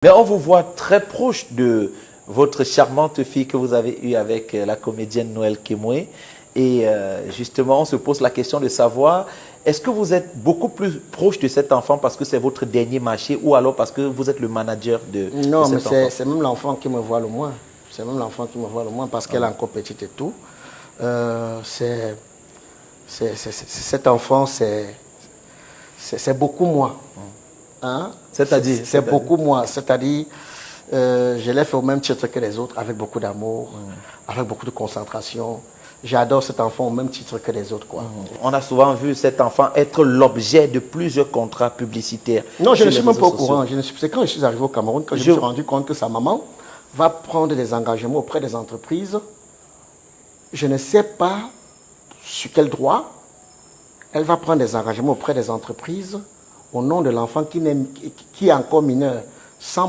Mais on vous voit très proche de votre charmante fille que vous avez eue avec la comédienne Noël Kemwe. Et justement, on se pose la question de savoir, est-ce que vous êtes beaucoup plus proche de cet enfant parce que c'est votre dernier marché ou alors parce que vous êtes le manager de Non, cet enfant? c'est même l'enfant qui me voit le moins. C'est même l'enfant qui me voit le moins parce qu'elle est encore petite et tout. Cet enfant, c'est beaucoup moins. Hein? C'est-à-dire? C'est beaucoup moins. C'est-à-dire, je l'ai fait au même titre que les autres, avec beaucoup d'amour, avec beaucoup de concentration. J'adore cet enfant au même titre que les autres, quoi. On a souvent vu cet enfant être l'objet de plusieurs contrats publicitaires. Non, je ne suis même pas au courant. C'est quand je suis arrivé au Cameroun que je me suis rendu compte que sa maman va prendre des engagements auprès des entreprises. Je ne sais pas sur quel droit elle va prendre des engagements auprès des entreprises au nom de l'enfant qui est encore mineur, sans